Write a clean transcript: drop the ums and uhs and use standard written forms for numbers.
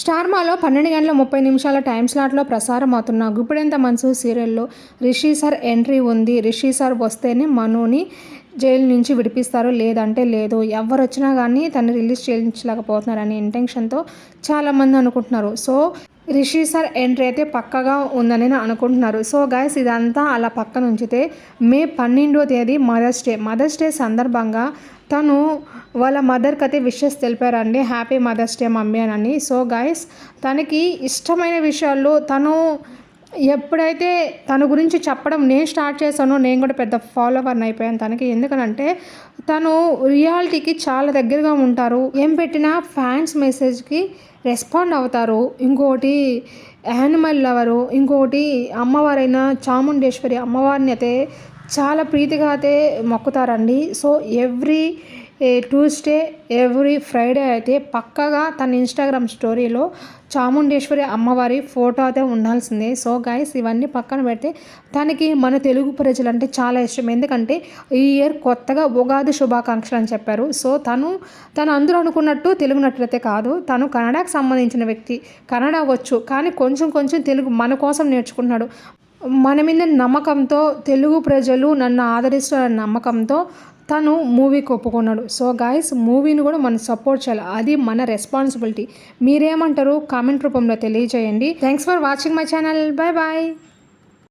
స్టార్మాలో 12:30 time స్లాట్లో ప్రసారం అవుతున్న గుప్పెడంత మనసు సీరియల్లో రిషి సార్ ఎంట్రీ ఉంది. రిషి సార్ వస్తేనే మనుని జైలు నుంచి విడిపిస్తారు, లేదంటే లేదు. ఎవరు వచ్చినా కానీ తను రిలీజ్ చేయించలేకపోతున్నారనే ఇంటెన్షన్తో చాలామంది అనుకుంటున్నారు. సో రిషి సార్ ఎంట్రీ అయితే పక్కగా ఉందని అనుకుంటున్నారు. సో గైస్, ఇదంతా అలా పక్కన ఉంచితే మే 12వ తేదీ మదర్స్ డే సందర్భంగా తను వాళ్ళ మదర్కి అయితే విషెస్ తెలిపారండి. హ్యాపీ మదర్స్ డే మమ్మీ అని. సో గైస్, తనకి ఇష్టమైన విషయాల్లో తను ఎప్పుడైతే తన గురించి చెప్పడం నేను స్టార్ట్ చేశానో నేను కూడా పెద్ద ఫాలోవర్ని అయిపోయాను తనకి. ఎందుకనంటే తను రియాలిటీకి చాలా దగ్గరగా ఉంటారు. ఏం పెట్టినా ఫ్యాన్స్ మెసేజ్కి రెస్పాండ్ అవుతారు. ఇంకోటి యానిమల్ లవరు, ఇంకోటి అమ్మవారైన చాముండేశ్వరి అమ్మవారిని అయితే చాలా ప్రీతిగా అయితే మొక్కుతారండి. So every Tuesday every Friday అయితే పక్కగా తన ఇన్స్టాగ్రామ్ స్టోరీలో చాముండేశ్వరి అమ్మవారి ఫోటో అయితే ఉండాల్సిందే. సో గైస్, ఇవన్నీ పక్కన పెడితే తనకి మన తెలుగు ప్రజలు అంటే చాలా ఇష్టం. ఎందుకంటే ఈ ఇయర్ కొత్తగా ఉగాది శుభాకాంక్షలు అని చెప్పారు. సో తను అందరూ అనుకున్నట్టు తెలుగు నటులైతే కాదు, తను కన్నడకు సంబంధించిన వ్యక్తి. కన్నడ వచ్చు, కానీ కొంచెం తెలుగు మన కోసం నేర్చుకుంటున్నాడు. మన మీద నమ్మకంతో, తెలుగు ప్రజలు నన్ను ఆదరిస్తారన్న నమ్మకంతో తను మూవీకి ఒప్పుకున్నాడు. సో గాయస్, మూవీని కూడా మనం సపోర్ట్ చేయాలి, అది మన రెస్పాన్సిబిలిటీ. మీరేమంటారు కామెంట్ రూపంలో తెలియజేయండి. Thanks for watching my channel. Bye bye.